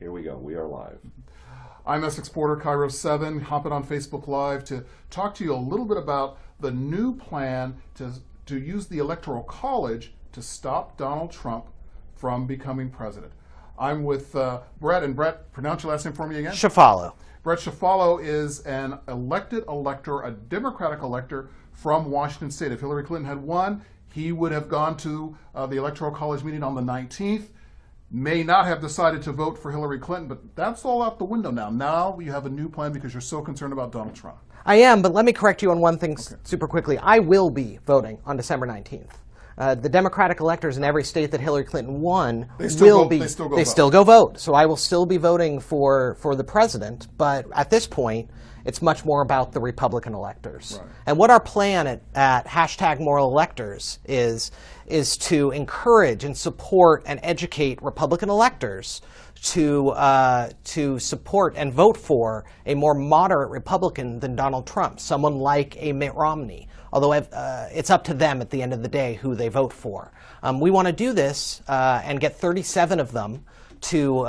Here we go. We are live. I'm Essex Porter, Cairo 7, hopping on Facebook Live to talk to you a little bit about the new plan to use the Electoral College to stop Donald Trump from becoming president. I'm with Brett, and Brett, pronounce your last name for me again? Shafalo. Brett Shafalo is an elected elector, a Democratic elector from Washington State. If Hillary Clinton had won, he would have gone to the Electoral College meeting on the 19th. May not have decided to vote for Hillary Clinton, but that's all out the window now. Now you have a new plan because you're so concerned about Donald Trump. I am, but let me correct you on one thing super quickly. I will be voting on December 19th. The Democratic electors in every state that Hillary Clinton won They still go vote. So I will still be voting for the president, but at this point, it's much more about the Republican electors. Right. And what our plan at #MoralElectors is to encourage and support and educate Republican electors to support and vote for a more moderate Republican than Donald Trump, someone like a Mitt Romney. Although it's up to them at the end of the day who they vote for. We want to do this and get 37 of them to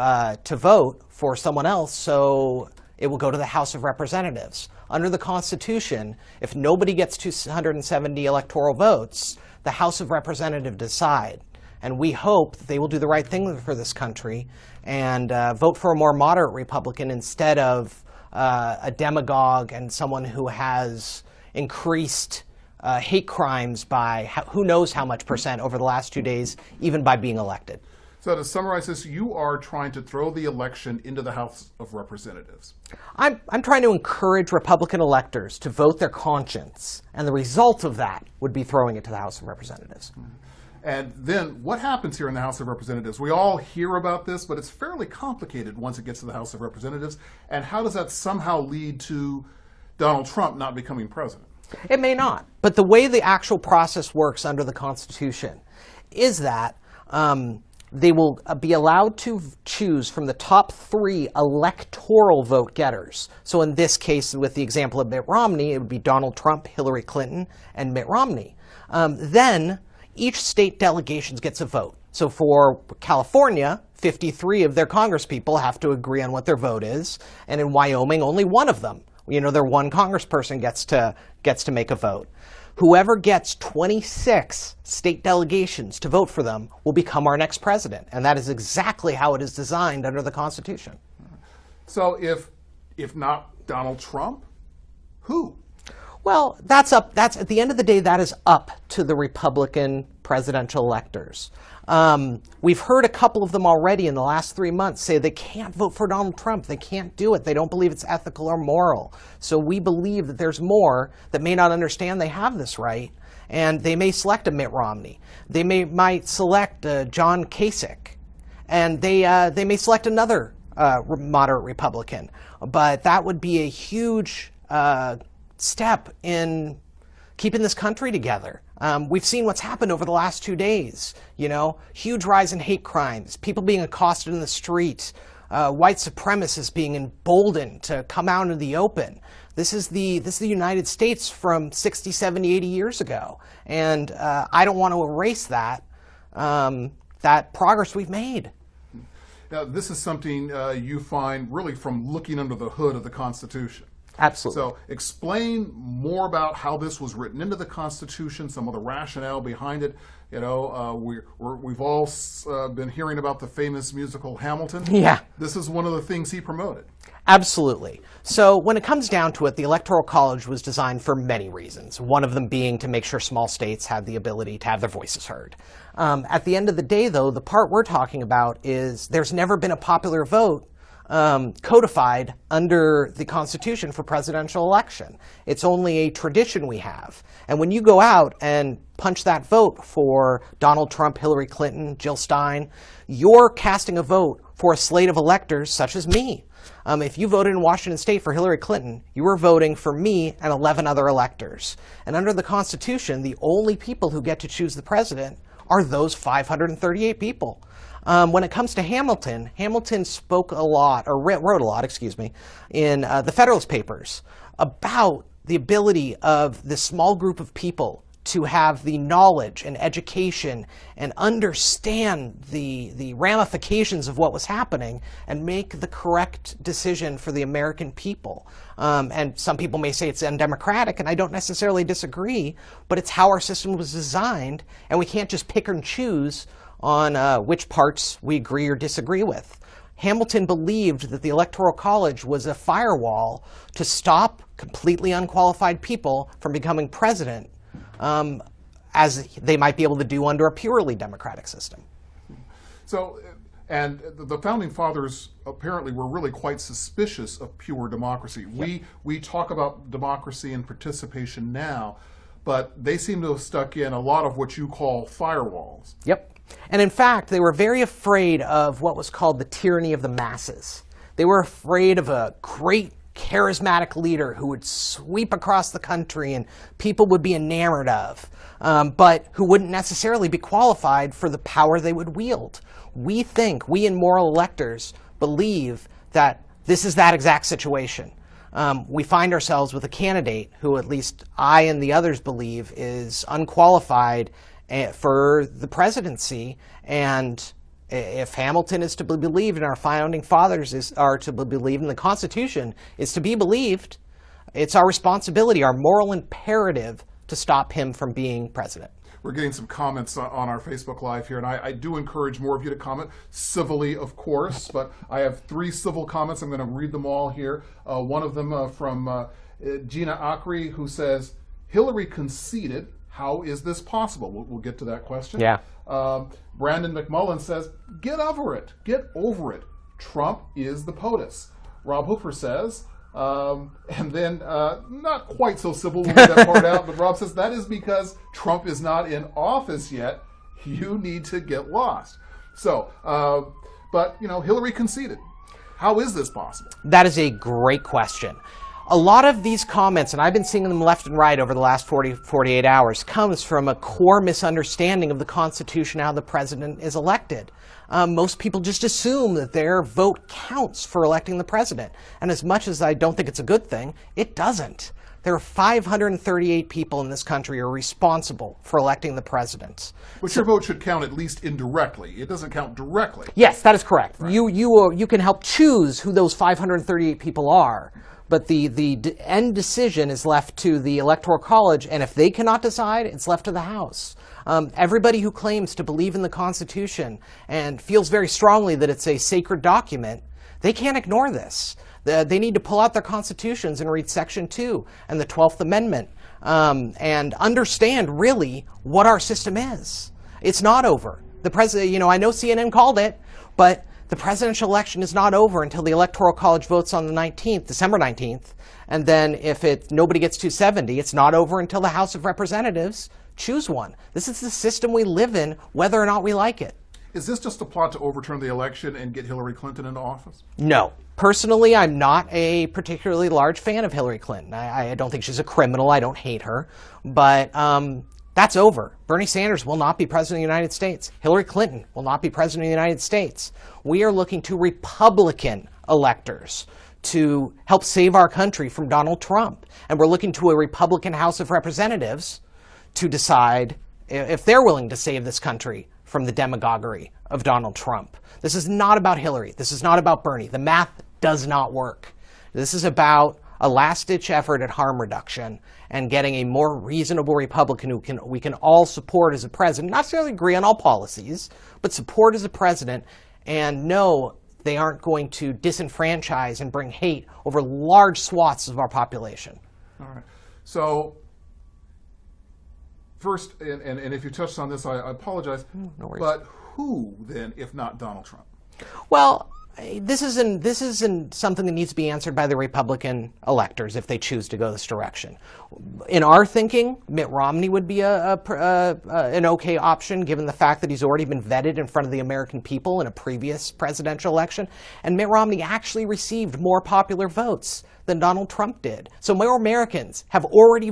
vote for someone else, so it will go to the House of Representatives. Under the Constitution, if nobody gets 270 electoral votes, the House of Representatives decide. And we hope that they will do the right thing for this country and vote for a more moderate Republican instead of a demagogue and someone who has increased hate crimes by who knows how much percent over the last 2 days, even by being elected. So to summarize this, you are trying to throw the election into the House of Representatives. I'm trying to encourage Republican electors to vote their conscience, and the result of that would be throwing it to the House of Representatives. And then what happens here in the House of Representatives? We all hear about this, but it's fairly complicated once it gets to the House of Representatives. And how does that somehow lead to Donald Trump not becoming president? It may not. But the way the actual process works under the Constitution is that they will be allowed to choose from the top 3 electoral vote getters. So in this case, with the example of Mitt Romney, it would be Donald Trump, Hillary Clinton, and Mitt Romney. Then each state delegation gets a vote. So for California, 53 of their congresspeople have to agree on what their vote is. And in Wyoming, only one of them, their one congressperson gets to make a vote. Whoever gets 26 state delegations to vote for them will become our next president. And that is exactly how it is designed under the Constitution. So if not Donald Trump, who? Well, that's at the end of the day, that is up to the Republican presidential electors. We've heard a couple of them already in the last 3 months say they can't vote for Donald Trump. They can't do it. They don't believe it's ethical or moral. So we believe that there's more that may not understand they have this right, and they may select a Mitt Romney. They might select John Kasich, and they may select another moderate Republican. But that would be a huge step in keeping this country together. We've seen what's happened over the last 2 days. Huge rise in hate crimes, people being accosted in the street, white supremacists being emboldened to come out into the open. This is the United States from 60, 70, 80 years ago. And I don't want to erase that progress we've made. Now, this is something you find really from looking under the hood of the Constitution. Absolutely. So explain more about how this was written into the Constitution, some of the rationale behind it. We've all been hearing about the famous musical Hamilton. Yeah. This is one of the things he promoted. Absolutely. So when it comes down to it, the Electoral College was designed for many reasons, one of them being to make sure small states had the ability to have their voices heard. At the end of the day, though, the part we're talking about is there's never been a popular vote codified under the Constitution for presidential election. It's only a tradition we have. And when you go out and punch that vote for Donald Trump, Hillary Clinton, Jill Stein, you're casting a vote for a slate of electors such as me. If you voted in Washington State for Hillary Clinton, you were voting for me and 11 other electors. And under the Constitution, the only people who get to choose the president are those 538 people. When it comes to Hamilton, Hamilton spoke a lot, or wrote a lot, in the Federalist Papers about the ability of this small group of people to have the knowledge and education and understand the ramifications of what was happening and make the correct decision for the American people. And some people may say it's undemocratic, and I don't necessarily disagree, but it's how our system was designed, and we can't just pick and choose on which parts we agree or disagree with. Hamilton believed that the Electoral College was a firewall to stop completely unqualified people from becoming president, as they might be able to do under a purely democratic system. So, and the Founding Fathers apparently were really quite suspicious of pure democracy. Yep. We talk about democracy and participation now, but they seem to have stuck in a lot of what you call firewalls. Yep. And in fact, they were very afraid of what was called the tyranny of the masses. They were afraid of a great charismatic leader who would sweep across the country and people would be enamored of, but who wouldn't necessarily be qualified for the power they would wield. We in moral electors believe that this is that exact situation. We find ourselves with a candidate who, at least I and the others believe, is unqualified for the presidency, and if Hamilton is to be believed and our Founding Fathers are to be believed and the Constitution is to be believed, it's our responsibility, our moral imperative to stop him from being president. We're getting some comments on our Facebook Live here, and I do encourage more of you to comment, civilly, of course, but I have 3 civil comments. I'm going to read them all here. One of them from Gina Akri, who says, Hillary conceded. How is this possible? We'll get to that question. Yeah. Brandon McMullen says, get over it. Get over it. Trump is the POTUS. Rob Hooper says, and then not quite so civil, we'll leave that part out, but Rob says, that is because Trump is not in office yet. You need to get lost. So, but, Hillary conceded. How is this possible? That is a great question. A lot of these comments, and I've been seeing them left and right over the last 48 hours, comes from a core misunderstanding of the Constitution, how the president is elected. Most people just assume that their vote counts for electing the president. And as much as I don't think it's a good thing, it doesn't. There are 538 people in this country who are responsible for electing the president. But your vote should count at least indirectly. It doesn't count directly. Yes, that is correct. Right. You can help choose who those 538 people are. But the end decision is left to the Electoral College, and if they cannot decide, it's left to the House. Everybody who claims to believe in the Constitution and feels very strongly that it's a sacred document, they can't ignore this. They need to pull out their constitutions and read Section 2 and the 12th Amendment and understand really what our system is. It's not over. The president, I know CNN called it, but the presidential election is not over until the Electoral College votes on the 19th, December 19th. And then if nobody gets 270, it's not over until the House of Representatives choose one. This is the system we live in, whether or not we like it. Is this just a plot to overturn the election and get Hillary Clinton into office? No. Personally, I'm not a particularly large fan of Hillary Clinton. I don't think she's a criminal. I don't hate her. But that's over. Bernie Sanders will not be president of the United States. Hillary Clinton will not be president of the United States. We are looking to Republican electors to help save our country from Donald Trump. And we're looking to a Republican House of Representatives to decide if they're willing to save this country from the demagoguery of Donald Trump. This is not about Hillary. This is not about Bernie. The math does not work. This is about a last-ditch effort at harm reduction and getting a more reasonable Republican who we can all support as a president, not necessarily agree on all policies, but support as a president and know they aren't going to disenfranchise and bring hate over large swaths of our population. All right. So first, and if you touched on this, I apologize, no worries. But who then, if not Donald Trump? Well, this isn't something that needs to be answered by the Republican electors if they choose to go this direction. In our thinking, Mitt Romney would be an okay option, given the fact that he's already been vetted in front of the American people in a previous presidential election. And Mitt Romney actually received more popular votes than Donald Trump did. So more Americans have already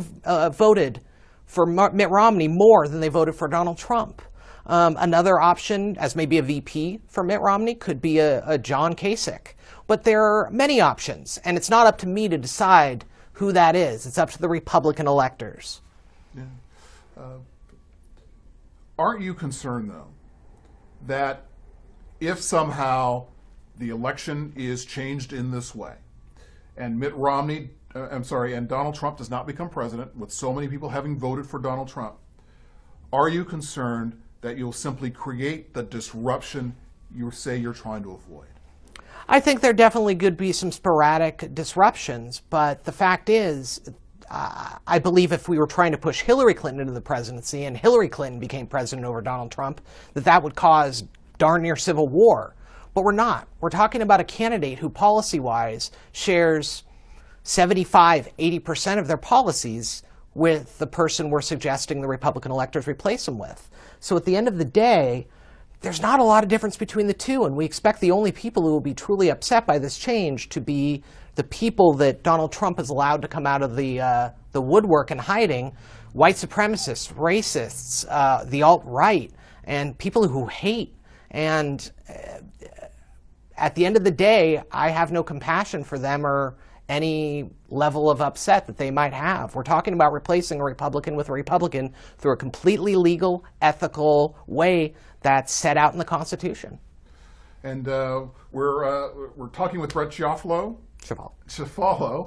voted for Mitt Romney more than they voted for Donald Trump. Another option, as maybe a VP for Mitt Romney, could be a John Kasich. But there are many options, and it's not up to me to decide who that is. It's up to the Republican electors. Yeah. Aren't you concerned, though, that if somehow the election is changed in this way, and and Donald Trump does not become president, with so many people having voted for Donald Trump, are you concerned that you'll simply create the disruption you say you're trying to avoid? I think there definitely could be some sporadic disruptions, but the fact is, I believe if we were trying to push Hillary Clinton into the presidency and Hillary Clinton became president over Donald Trump, that would cause darn near civil war. But we're not. We're talking about a candidate who policy-wise shares 75–80% of their policies with the person we're suggesting the Republican electors replace him with. So at the end of the day, there's not a lot of difference between the two, and we expect the only people who will be truly upset by this change to be the people that Donald Trump has allowed to come out of the woodwork and hiding: white supremacists, racists, the alt-right, and people who hate. And at the end of the day, I have no compassion for them or any level of upset that they might have. We're talking about replacing a Republican with a Republican through a completely legal, ethical way that's set out in the Constitution. And we're talking with Brett Ciafalo.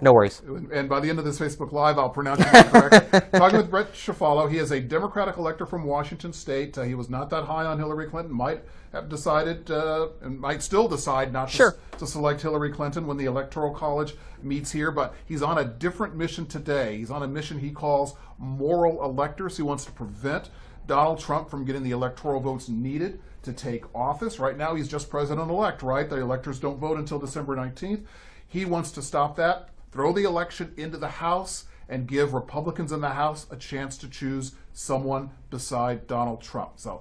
No worries. And by the end of this Facebook Live, I'll pronounce it correctly. Talking with Brett Ciafalo. He is a Democratic elector from Washington State. He was not that high on Hillary Clinton. Might have decided, and might still decide not to select Hillary Clinton when the Electoral College meets here. But he's on a different mission today. He's on a mission he calls moral electors. He wants to prevent Donald Trump from getting the electoral votes needed to take office. Right now, he's just president-elect, right? The electors don't vote until December 19th. He wants to stop that, throw the election into the House, and give Republicans in the House a chance to choose someone beside Donald Trump. So